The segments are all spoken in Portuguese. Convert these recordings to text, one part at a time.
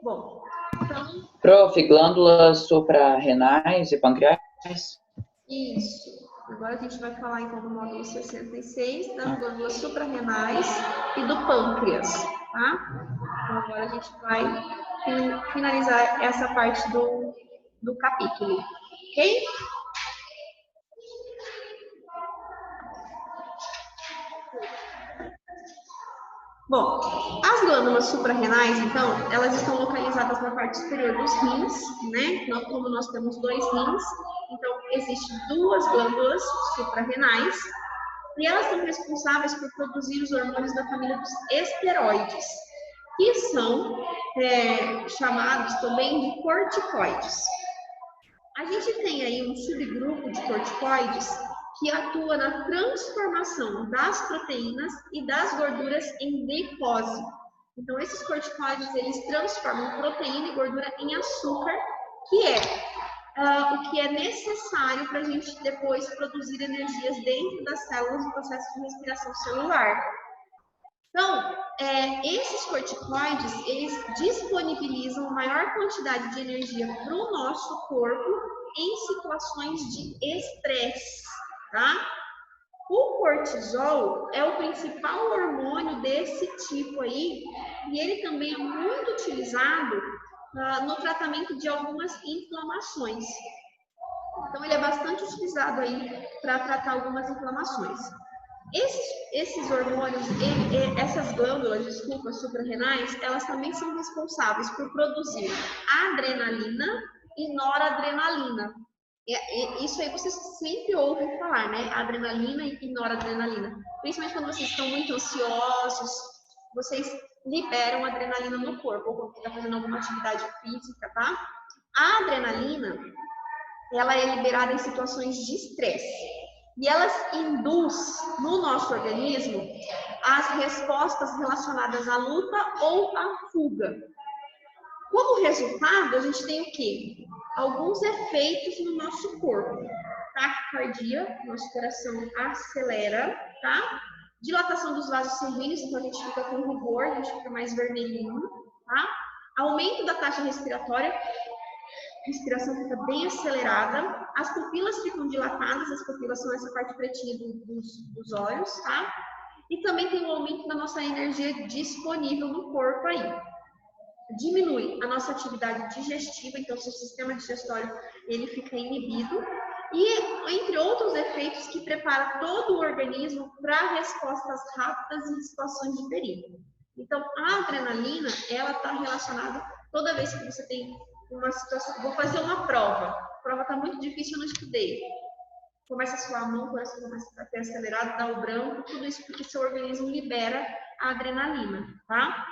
Bom, então... Prof, glândulas suprarrenais e pancreais? Isso. Agora a gente vai falar então do módulo 66, das glândulas suprarrenais e do pâncreas, tá? Então agora a gente vai finalizar essa parte do capítulo, ok? Bom, as glândulas suprarrenais, então, elas estão localizadas na parte superior dos rins, né? Como nós temos dois rins, então, existem duas glândulas suprarrenais e elas são responsáveis por produzir os hormônios da família dos esteroides, que são chamados também de corticoides. A gente tem aí um subgrupo de corticoides que atua na transformação das proteínas e das gorduras em glicose. Então, esses corticoides, eles transformam proteína e gordura em açúcar, que é o que é necessário para a gente depois produzir energias dentro das células no processo de respiração celular. Então, esses corticoides, eles disponibilizam maior quantidade de energia para o nosso corpo em situações de estresse, tá? O cortisol é o principal hormônio desse tipo aí, e ele também é muito utilizado no tratamento de algumas inflamações. Então, ele é bastante utilizado aí para tratar algumas inflamações. Esses hormônios, essas glândulas, suprarrenais, elas também são responsáveis por produzir adrenalina e noradrenalina. Isso aí vocês sempre ouvem falar, né? Adrenalina e noradrenalina. Principalmente quando vocês estão muito ansiosos, vocês liberam adrenalina no corpo, ou quando está fazendo alguma atividade física, tá? A adrenalina, ela é liberada em situações de estresse. E elas induz no nosso organismo as respostas relacionadas à luta ou à fuga. Como resultado, a gente tem o quê? Alguns efeitos no nosso corpo. Taquicardia, nosso coração acelera, tá? Dilatação dos vasos sanguíneos, então a gente fica com rubor, a gente fica mais vermelhinho, tá? Aumento da taxa respiratória, a respiração fica bem acelerada, as pupilas ficam dilatadas, as pupilas são essa parte pretinha dos olhos, tá? E também tem um aumento da nossa energia disponível no corpo aí. Diminui a nossa atividade digestiva, então o seu sistema digestório ele fica inibido, e entre outros efeitos que prepara todo o organismo para respostas rápidas em situações de perigo. Então, a adrenalina, ela está relacionada toda vez que você tem uma situação, vou fazer uma prova, a prova está muito difícil, eu não estudei. Começa a suar a mão, o coração começa a ter acelerado, dá o branco, tudo isso porque seu organismo libera a adrenalina, tá?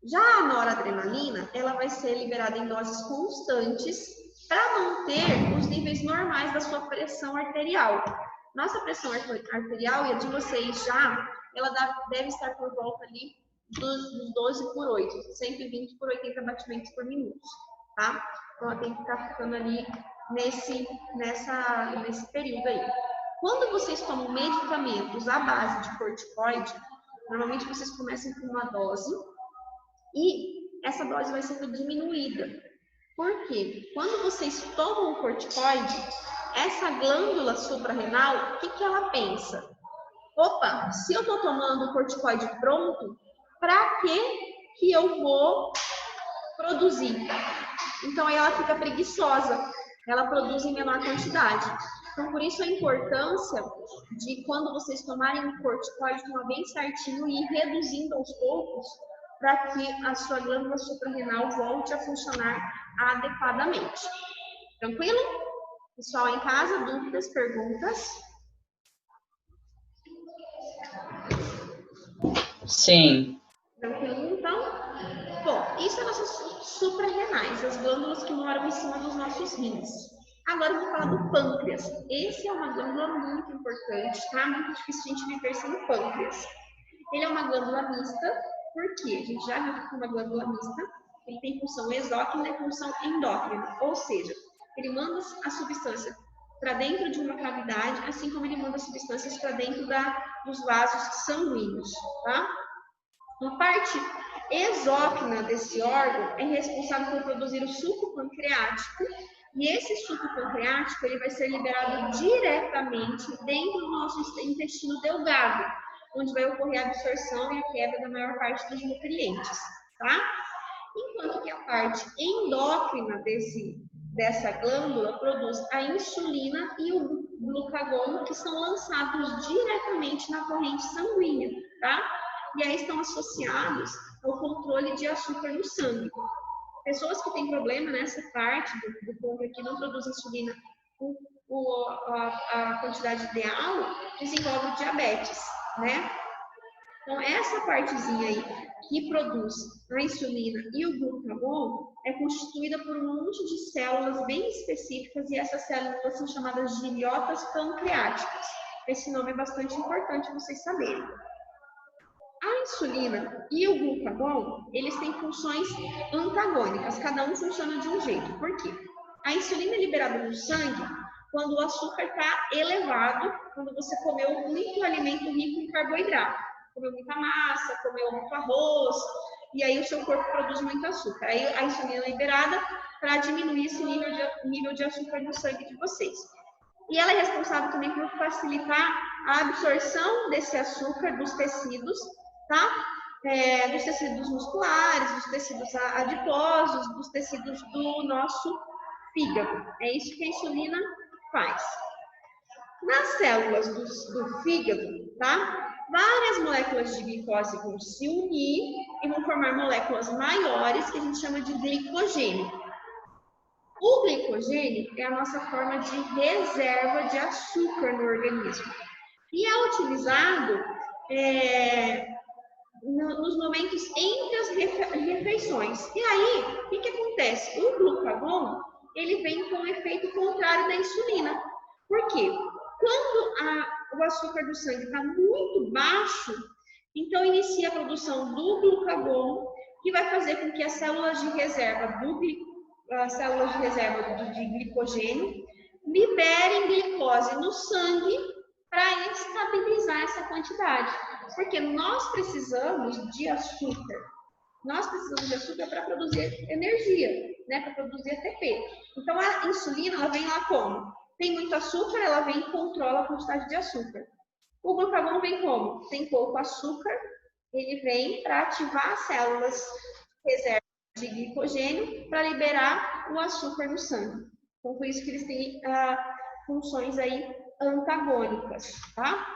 Já a noradrenalina, ela vai ser liberada em doses constantes para manter os níveis normais da sua pressão arterial. Nossa pressão arterial e a de vocês já, ela deve estar por volta ali dos 12 por 8, 120 por 80 batimentos por minuto, tá? Então, ela tem que estar ficando ali nesse período aí. Quando vocês tomam medicamentos à base de corticoide, normalmente vocês começam com uma dose e essa dose vai sendo diminuída. Por quê? Quando vocês tomam o corticoide, essa glândula suprarrenal, o que ela pensa? Opa, se eu estou tomando o corticoide pronto, para que eu vou produzir? Então, aí ela fica preguiçosa, ela produz em menor quantidade. Então, por isso a importância de quando vocês tomarem o corticoide, tomar bem certinho e ir reduzindo aos poucos, para que a sua glândula suprarrenal volte a funcionar adequadamente. Tranquilo? Pessoal em casa, dúvidas, perguntas? Sim. Tranquilo, então? Bom, isso é nossas suprarrenais, as glândulas que moram em cima dos nossos rins. Agora eu vou falar do pâncreas. Esse é uma glândula muito importante, tá? Muito difícil a gente viver sem o pâncreas. Ele é uma glândula mista, porque a gente já viu que uma glândula mista, ele tem função exócrina e função endócrina, ou seja, ele manda a substância para dentro de uma cavidade, assim como ele manda substâncias para dentro dos vasos sanguíneos, tá? A parte exócrina desse órgão é responsável por produzir o suco pancreático, e esse suco pancreático ele vai ser liberado diretamente dentro do nosso intestino delgado, onde vai ocorrer a absorção e a quebra da maior parte dos nutrientes, tá? Enquanto que a parte endócrina dessa glândula produz a insulina e o glucagon, que são lançados diretamente na corrente sanguínea, tá? E aí estão associados ao controle de açúcar no sangue. Pessoas que têm problema nessa parte do corpo que não produzem insulina a quantidade ideal, desenvolve diabetes, né? Então, essa partezinha aí que produz a insulina e o glucagon é constituída por um monte de células bem específicas, e essas células são chamadas de ilhotas pancreáticas. Esse nome é bastante importante vocês saberem. A insulina e o glucagon, eles têm funções antagônicas, cada um funciona de um jeito. Por quê? A insulina é liberada no sangue quando o açúcar está elevado, quando você comeu muito alimento rico em carboidrato. Comeu muita massa, comeu muito arroz, e aí o seu corpo produz muito açúcar. Aí a insulina é liberada para diminuir esse nível de açúcar no sangue de vocês. E ela é responsável também por facilitar a absorção desse açúcar dos tecidos, tá? Dos tecidos musculares, dos tecidos adiposos, dos tecidos do nosso fígado. É isso que a insulina faz. Nas células do fígado, tá? Várias moléculas de glicose vão se unir e vão formar moléculas maiores que a gente chama de glicogênio. O glicogênio é a nossa forma de reserva de açúcar no organismo e é utilizado nos momentos entre as refeições. E aí, o que acontece? O glucagon, ele vem com um efeito contrário da insulina. Por quê? Quando o açúcar do sangue está muito baixo, então inicia a produção do glucagon, que vai fazer com que as células de reserva de glicogênio liberem glicose no sangue para estabilizar essa quantidade. Porque nós precisamos de açúcar. Nós precisamos de açúcar para produzir energia, né? Para produzir ATP. Então a insulina, ela vem lá como? Tem muito açúcar, ela vem e controla a quantidade de açúcar. O glucagon vem como? Tem pouco açúcar, ele vem para ativar as células reserva de glicogênio para liberar o açúcar no sangue. Então, por isso que eles têm funções aí antagônicas, tá?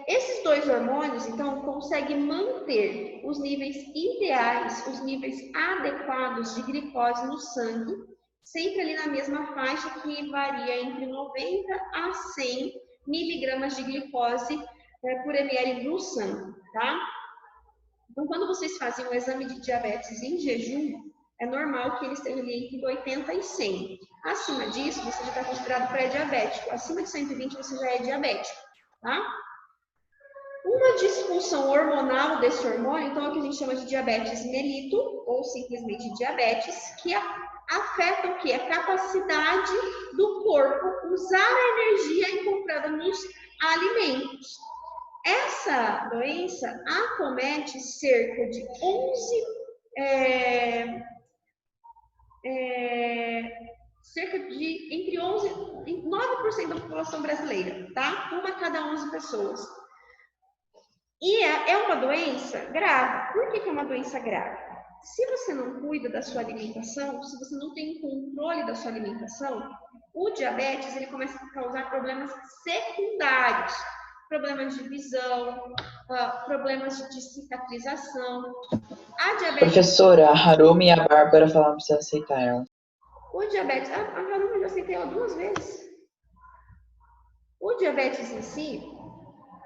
Esses dois hormônios, então, conseguem manter os níveis ideais, os níveis adequados de glicose no sangue, sempre ali na mesma faixa, que varia entre 90 a 100 miligramas de glicose por ml no sangue, tá? Então, quando vocês fazem um exame de diabetes em jejum, é normal que eles estejam ali entre 80 e 100. Acima disso, você já está considerado pré-diabético. Acima de 120, você já é diabético, tá? Uma disfunção hormonal desse hormônio, então, é o que a gente chama de diabetes melito, ou simplesmente diabetes, que afeta o quê? A capacidade do corpo usar a energia encontrada nos alimentos. Essa doença acomete cerca de 9% da população brasileira, tá? Uma a cada 11 pessoas. E é uma doença grave. Por que é uma doença grave? Se você não cuida da sua alimentação, se você não tem controle da sua alimentação, o diabetes ele começa a causar problemas secundários. Problemas de visão, problemas de cicatrização. A diabetes... Professora, a Harumi e a Bárbara falaram para você aceitar ela. O diabetes... A Harumi eu já aceitei ela 2 vezes. O diabetes em si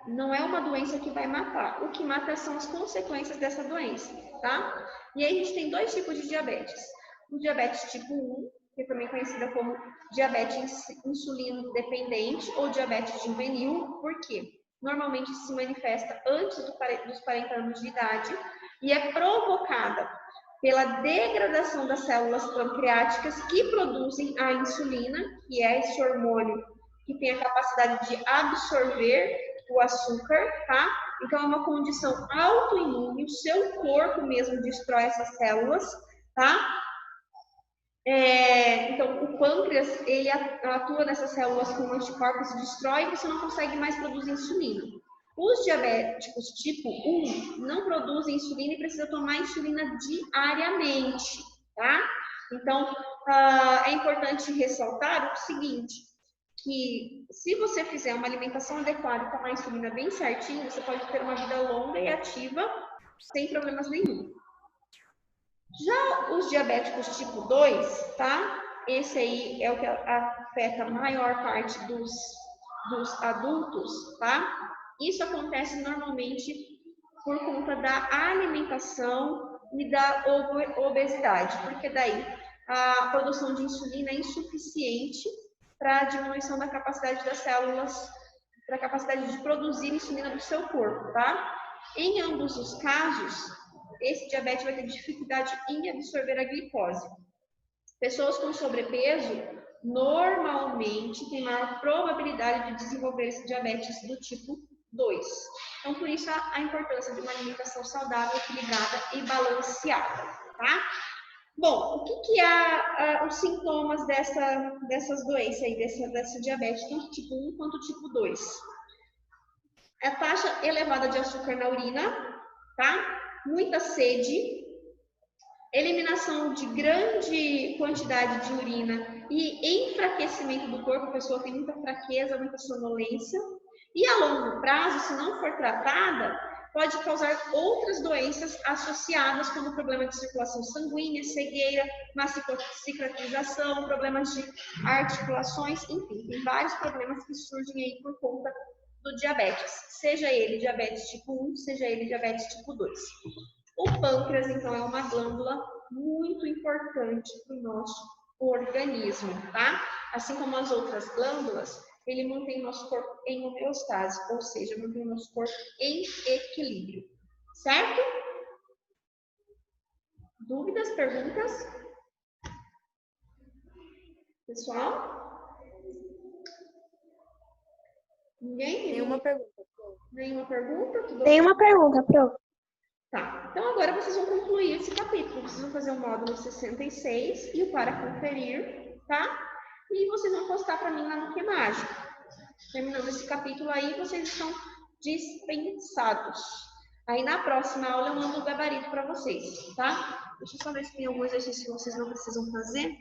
não é uma doença que vai matar. O que mata são as consequências dessa doença, tá? E aí a gente tem 2 tipos de diabetes. O diabetes tipo 1, que é também conhecida como diabetes insulino dependente ou diabetes juvenil. Por quê? Normalmente se manifesta antes dos 40 anos de idade e é provocada pela degradação das células pancreáticas que produzem a insulina, que é esse hormônio que tem a capacidade de absorver o açúcar, tá? Então, é uma condição autoimune, o seu corpo mesmo destrói essas células, tá? Então, o pâncreas, ele atua nessas células com anticorpos, se destrói e você não consegue mais produzir insulina. Os diabéticos tipo 1 não produzem insulina e precisa tomar insulina diariamente, tá? Então, é importante ressaltar o seguinte, que se você fizer uma alimentação adequada e tomar insulina bem certinho, você pode ter uma vida longa e ativa sem problemas nenhum. Já os diabéticos tipo 2, tá? Esse aí é o que afeta a maior parte dos adultos, tá? Isso acontece normalmente por conta da alimentação e da obesidade, porque daí a produção de insulina é insuficiente para a diminuição da capacidade das células, para a capacidade de produzir insulina do seu corpo, tá? Em ambos os casos, esse diabetes vai ter dificuldade em absorver a glicose. Pessoas com sobrepeso normalmente têm maior probabilidade de desenvolver esse diabetes do tipo 2. Então, por isso, a importância de uma alimentação saudável, equilibrada e balanceada, tá? Bom, o que é os sintomas dessas doenças aí, dessa diabetes, tanto tipo 1 quanto tipo 2? A taxa elevada de açúcar na urina, tá? Muita sede, eliminação de grande quantidade de urina e enfraquecimento do corpo, a pessoa tem muita fraqueza, muita sonolência, e a longo prazo, se não for tratada, pode causar outras doenças associadas, como problema de circulação sanguínea, cegueira, má cicatrização, problemas de articulações, enfim, tem vários problemas que surgem aí por conta do diabetes, seja ele diabetes tipo 1, seja ele diabetes tipo 2. O pâncreas, então, é uma glândula muito importante para o nosso organismo, tá? Assim como as outras glândulas, ele mantém o nosso corpo em homeostase, ou seja, mantém o nosso corpo em equilíbrio, certo? Dúvidas, perguntas? Pessoal? Ninguém? Nenhuma pergunta. Nenhuma pergunta? Tudo Tem uma pergunta, Pro. Tá, então agora vocês vão concluir esse capítulo. Vocês vão fazer o módulo 66 e o para conferir, tá? E vocês vão postar para mim lá no Que Mágico. Terminando esse capítulo aí, vocês estão dispensados. Aí na próxima aula eu mando o gabarito para vocês, tá? Deixa eu só ver se tem algum exercício que vocês não precisam fazer.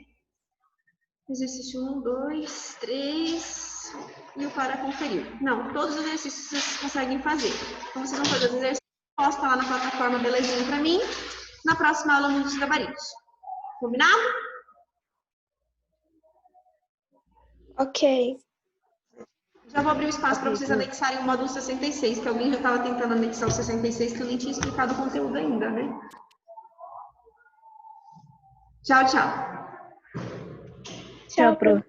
Exercício 1, 2, 3 e o para conferir. Não, todos os exercícios vocês conseguem fazer. Então vocês vão fazer os exercícios. Posta lá na plataforma belezinha para mim. Na próxima aula, muitos gabaritos. Combinado? Ok. Já vou abrir o espaço para vocês anexarem o módulo 66, que alguém já estava tentando anexar o 66, que eu nem tinha explicado o conteúdo ainda, né? Tchau, tchau. Tchau, Pro.